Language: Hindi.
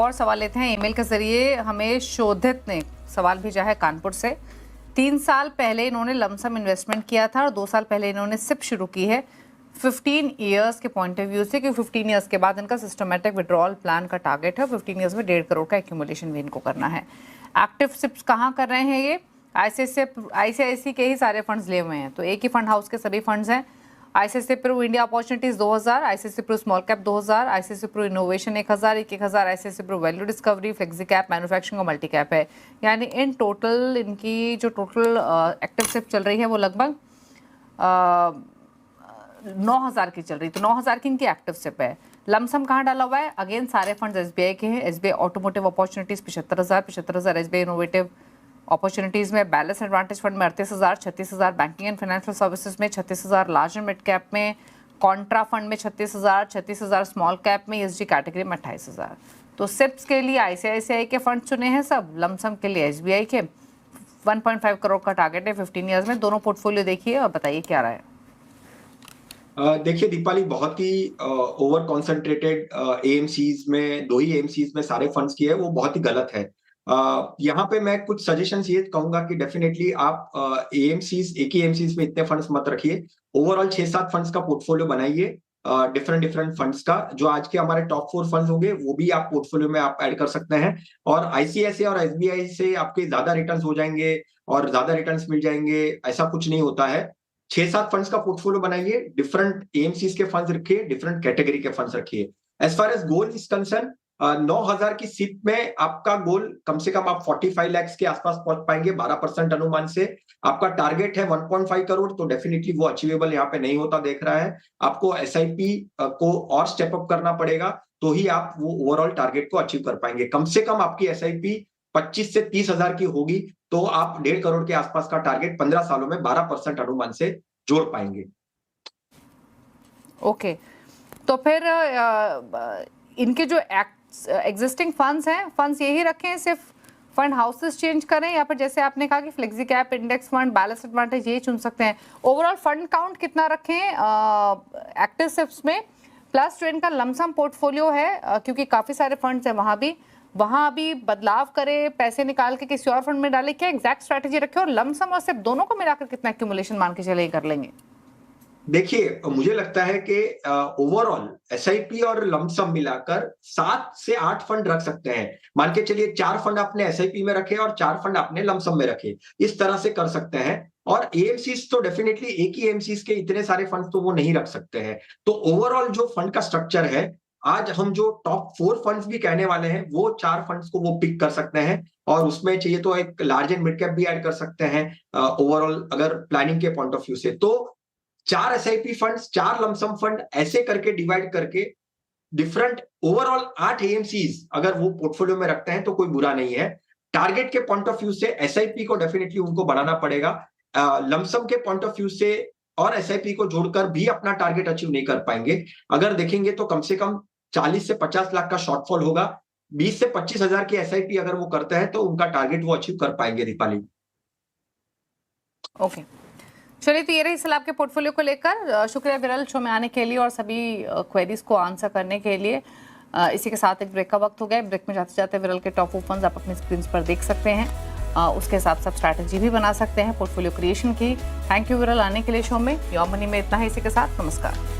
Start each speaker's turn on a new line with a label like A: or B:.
A: और सवाल लेते हैं ईमेल के जरिए। हमें शोधित ने सवाल भेजा है कानपुर से। 3 साल पहले इन्होंने लमसम इन्वेस्टमेंट किया था और 2 साल पहले इन्होंने सिप शुरू की है 15 ईयर्स के पॉइंट ऑफ व्यू से, क्योंकि 15 ईयर्स के बाद इनका सिस्टमेटिक विड्रॉल प्लान का टारगेट है। 15 ईयर्स में 1.5 करोड़ का एक्यूमुलेशन भी इनको करना है। एक्टिव सिप्स कहाँ कर रहे हैं ये? आईसीआईसी के ही सारे फंड्स लिए हुए हैं, तो एक ही फंड हाउस के सभी फंड्स हैं। ICIC pru India opportunities 2000, ICIC pru small cap 2000, ICIC pru innovation 1000, ICIC pru value discovery, flexi cap, manufacturing और मल्टी कैप है। यानी इन टोटल इनकी जो टोटल एक्टिव सिप चल रही है वो लगभग 9000 की चल रही, तो 9000 की इनकी एक्टिव सिप है। लमसम कहाँ डाला हुआ है? अगेन सारे फंड्स एसबीआई के हैं। SBI automotive opportunities 75,000, SBI innovative opportunities में, बैलेंस एडवांटेज फंड में 38,000, 36,000, बैंकिंग एंड फाइनेंशियल सर्विसेज में 36,000, लार्ज एंड मिड कैप में, कॉन्ट्रा फंड में 36,000, स्मॉल कैप में, ईएसजी कैटेगरी में 28,000। तो सिप्स के लिए आईसीआईसीआई के फंड चुने हैं सब, लमसम के लिए एसबीआई के। 1.5 करोड़ का टारगेट है 15 ईयर्स में। दोनों पोर्टफोलियो देखिए और बताइए क्या रहा है।
B: देखिए दीपाली, बहुत ही ओवर कॉन्सेंट्रेटेड एएमसीज में, 2 ही एएमसीज में सारे फंड्स किए हैं, वो बहुत ही गलत है। यहाँ पे मैं कुछ सजेशंस ये कहूंगा कि डेफिनेटली आप एएमसीज, एक ही एएमसीज में इतने फंड्स मत रखिए। ओवरऑल 6-7 फंड्स का पोर्टफोलियो बनाइए, डिफरेंट फंड्स का। जो आज के हमारे टॉप 4 फंड्स होंगे वो भी आप पोर्टफोलियो में आप ऐड कर सकते हैं। और आईसीआईसीआई और एसबीआई से आपके ज्यादा रिटर्न्स हो जाएंगे और ज्यादा रिटर्न्स मिल जाएंगे, ऐसा कुछ नहीं होता है। 6-7 फंड्स का पोर्टफोलियो बनाइए, डिफरेंट एएमसीज के फंड्स रखिए, डिफरेंट कैटेगरी के फंड्स रखिए। As far as goal is concern, 9000 की सिप में आपका गोल कम से कम आप 45 लाख के आसपास पहुंच पाएंगे 12% अनुमान से। आपका टारगेट है 1.5 करोड़, तो डेफिनेटली वो अचीवेबल यहाँ पे नहीं होता देख रहा है। आपको एसआईपी को और स्टेप अप करना पड़ेगा, तो ही आप वो ओवरऑल टारगेट को अचीव कर पाएंगे। कम से कम आपकी एसआईपी 25 से 30 हजार की होगी, तो आप 1.5 करोड़ के आसपास का टारगेट 15 सालों में 12% अनुमान से जोड़ पाएंगे।
A: ओके, तो फिर इनके जो एग्जिस्टिंग फंड्स हैं, फंड्स यही रखें, सिर्फ फंड हाउसेस चेंज करें, या फिर जैसे आपने कहा कि flexi cap, index fund, balance advantage ये चुन सकते हैं? ओवरऑल फंड काउंट कितना रखें एक्टिव सिप्स में, प्लस जो इनका लमसम पोर्टफोलियो है, क्योंकि काफ़ी सारे फंड्स हैं वहाँ भी बदलाव करें, पैसे निकाल के किसी और फंड में डालें, क्या एग्जैक्ट स्ट्रैटेजी रखें? और लमसम और सिर्फ दोनों को मिलाकर कितना एक्यूमुलेशन मान के चले कर लेंगे?
B: देखिए, मुझे लगता है कि ओवरऑल एसआईपी और लमसम मिलाकर 7 से 8 फंड रख सकते हैं। मान के चलिए 4 फंड आपने एसआईपी में रखे और 4 फंड आपने लमसम में रखे, इस तरह से कर सकते हैं। और एएमसीज तो डेफिनेटली एक ही एएमसीज के इतने सारे फंड तो वो नहीं रख सकते हैं। तो ओवरऑल जो फंड का स्ट्रक्चर है, आज हम जो टॉप 4 फंड्स भी कहने वाले हैं, वो 4 फंड्स को वो पिक कर सकते हैं। और उसमें चाहिए तो एक लार्ज एंड मिड कैप भी ऐड कर सकते हैं ओवरऑल, अगर प्लानिंग के पॉइंट ऑफ व्यू से। तो 4 एसआईपी फंड्स, 4 लमसम फंड, ऐसे करके डिवाइड करके डिफरेंट ओवरऑल 8 एएमसीज अगर वो पोर्टफोलियो में रखते हैं तो कोई बुरा नहीं है। टारगेट के पॉइंट ऑफ व्यू से एसआईपी को डेफिनेटली उनको बढ़ाना पड़ेगा। लमसम के पॉइंट ऑफ व्यू से और एसआईपी को जोड़कर भी अपना टारगेट अचीव नहीं कर पाएंगे। अगर देखेंगे तो कम से कम 40 से 50 लाख का शॉर्टफॉल होगा। 20 से 25 हजार की एसआईपी अगर वो करते हैं तो उनका टारगेट वो अचीव कर पाएंगे दीपाली।
A: ओके, चलिए, तो ये रही सलाह आपके पोर्टफोलियो को लेकर। शुक्रिया विरल शो में आने के लिए और सभी क्वेरीज को आंसर करने के लिए। इसी के साथ एक ब्रेक का वक्त हो गया। ब्रेक में जाते जाते विरल के टॉप फंड्स आप अपनी स्क्रीन पर देख सकते हैं, उसके हिसाब से आप स्ट्रैटेजी भी बना सकते हैं पोर्टफोलियो क्रिएशन की। थैंक यू विरल आने के लिए शो में। योर मनी में इतना ही। इसी के साथ नमस्कार।